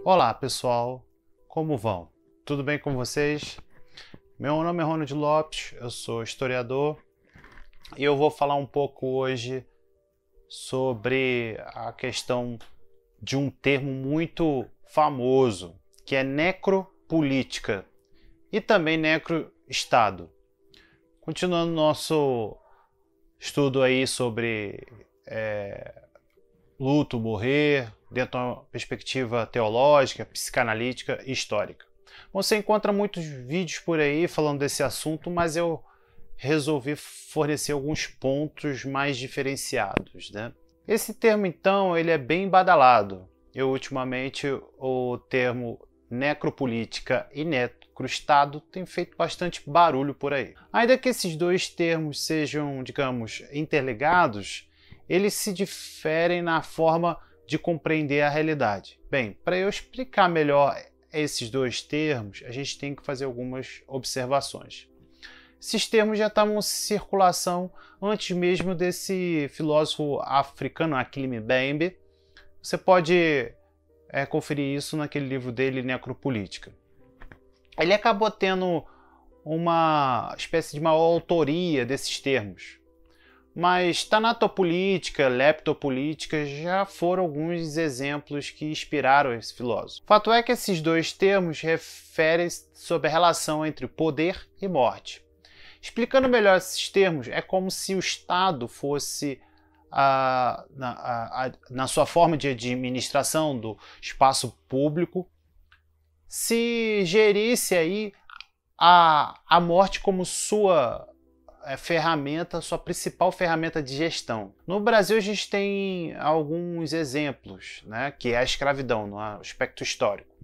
Olá pessoal, como vão? Tudo bem com vocês? Meu nome é Ronald Lopes, eu sou historiador e eu vou falar um pouco hoje sobre a questão de um termo muito famoso, que é necropolítica e também necroestado. Continuando nosso estudo aí sobre luto, morrer, dentro de uma perspectiva teológica, psicanalítica e histórica. Você encontra muitos vídeos por aí falando desse assunto, mas eu resolvi fornecer alguns pontos mais diferenciados, né? Esse termo, então, ele é bem badalado. Ultimamente, o termo necropolítica e necroestado tem feito bastante barulho por aí. Ainda que esses dois termos sejam, digamos, interligados, eles se diferem na forma de compreender a realidade. Bem, para eu explicar melhor esses dois termos, a gente tem que fazer algumas observações. Esses termos já estavam em circulação antes mesmo desse filósofo africano, Achille Mbembe. Você pode conferir isso naquele livro dele, Necropolítica. Ele acabou tendo uma espécie de maior autoria desses termos. Mas tanatopolítica, leptopolítica já foram alguns exemplos que inspiraram esse filósofo. O fato é que esses dois termos referem sobre a relação entre poder e morte. Explicando melhor esses termos, é como se o Estado fosse, na sua forma de administração do espaço público, se gerisse aí a morte como sua ferramenta, sua principal ferramenta de gestão. No Brasil a gente tem alguns exemplos, né, que é a escravidão no aspecto histórico.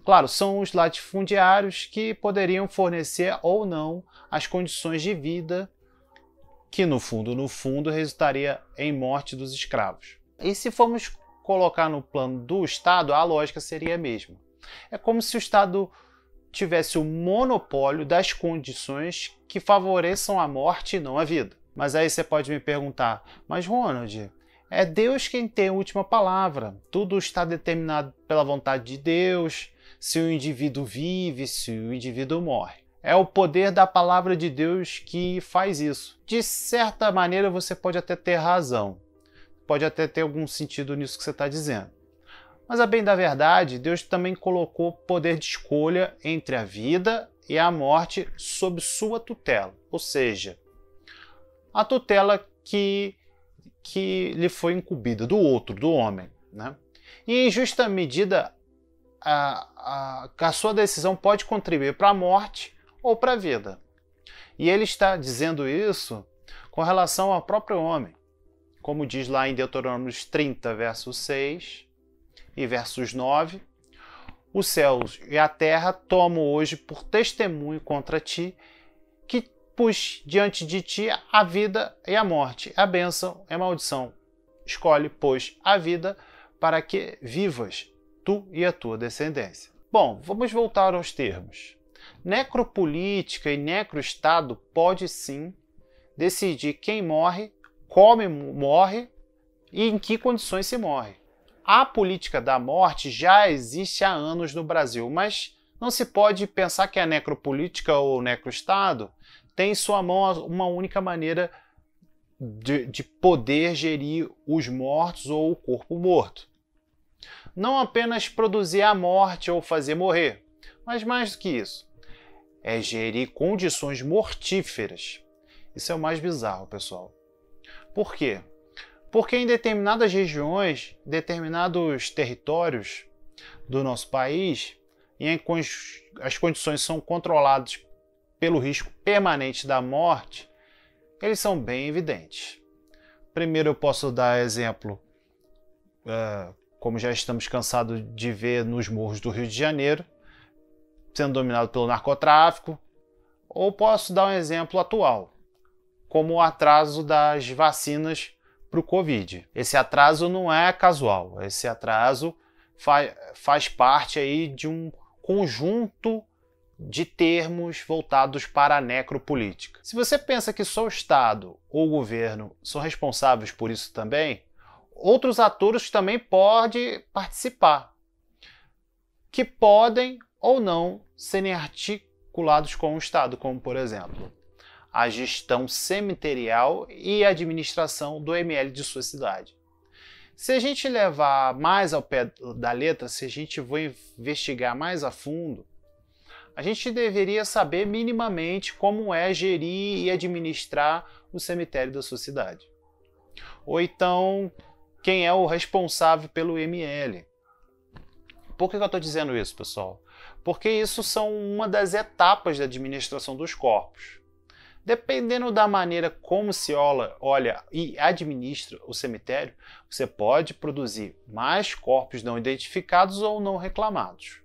Claro, são os latifundiários que poderiam fornecer ou não as condições de vida que no fundo resultaria em morte dos escravos. E se formos colocar no plano do Estado, a lógica seria a mesma. É como se o Estado tivesse o monopólio das condições que favoreçam a morte e não a vida. Mas aí você pode me perguntar, mas Ronald, é Deus quem tem a última palavra. Tudo está determinado pela vontade de Deus, se o indivíduo vive, se o indivíduo morre. É o poder da palavra de Deus que faz isso. De certa maneira você pode até ter razão. Pode até ter algum sentido nisso que você está dizendo. Mas a bem da verdade, Deus também colocou poder de escolha entre a vida e a morte sob sua tutela. Ou seja, a tutela que lhe foi incumbida do outro, do homem, né? E em justa medida, a sua decisão pode contribuir para a morte ou para a vida. E ele está dizendo isso com relação ao próprio homem. Como diz lá em Deuteronômio 30, verso 6 e versos 9, os céus e a terra tomam hoje por testemunho contra ti que pus diante de ti a vida e a morte, a bênção e a maldição. Escolhe, pois, a vida para que vivas, tu e a tua descendência. Bom, vamos voltar aos termos. Necropolítica e necroestado pode sim decidir quem morre, como morre e em que condições se morre. A política da morte já existe há anos no Brasil, mas não se pode pensar que a necropolítica ou necroestado tem em sua mão uma única maneira de poder gerir os mortos ou o corpo morto. Não apenas produzir a morte ou fazer morrer, mas mais do que isso, é gerir condições mortíferas. Isso é o mais bizarro, pessoal. Por quê? Porque em determinadas regiões, determinados territórios do nosso país, em que as condições são controladas pelo risco permanente da morte, eles são bem evidentes. Primeiro eu posso dar exemplo, como já estamos cansados de ver nos morros do Rio de Janeiro, sendo dominado pelo narcotráfico, ou posso dar um exemplo atual, como o atraso das vacinas para o Covid. Esse atraso não é casual, esse atraso faz parte aí de um conjunto de termos voltados para a necropolítica. Se você pensa que só o Estado ou o governo são responsáveis por isso também, outros atores também podem participar. que podem ou não serem articulados com o Estado, como, por exemplo, a gestão cemiterial e a administração do ML de sua cidade. Se a gente levar mais ao pé da letra, se a gente for investigar mais a fundo, a gente deveria saber minimamente como é gerir e administrar o cemitério da sua cidade. Ou então, quem é o responsável pelo ML. Por que eu estou dizendo isso, pessoal? Porque isso são uma das etapas da administração dos corpos. Dependendo da maneira como se olha e administra o cemitério, você pode produzir mais corpos não identificados ou não reclamados.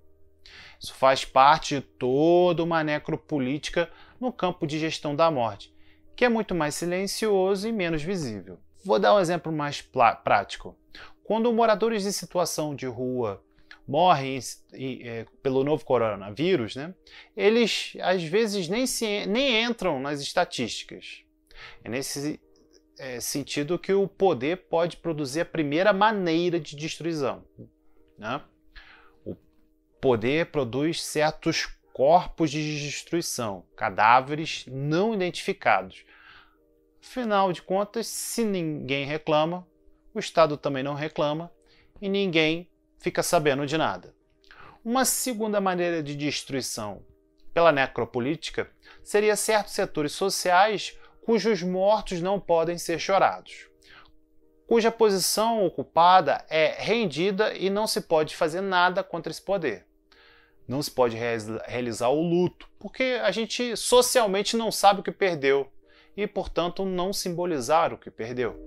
Isso faz parte de toda uma necropolítica no campo de gestão da morte, que é muito mais silencioso e menos visível. Vou dar um exemplo mais prático. Quando moradores em situação de rua morrem pelo novo coronavírus, né, eles às vezes nem entram nas estatísticas. É nesse sentido que o poder pode produzir a primeira maneira de destruição. Né? O poder produz certos corpos de destruição, cadáveres não identificados. Afinal de contas, se ninguém reclama, o Estado também não reclama e ninguém fica sabendo de nada. Uma segunda maneira de destruição pela necropolítica seria certos setores sociais cujos mortos não podem ser chorados, cuja posição ocupada é rendida e não se pode fazer nada contra esse poder. Não se pode realizar o luto, porque a gente socialmente não sabe o que perdeu e, portanto, não simbolizar o que perdeu.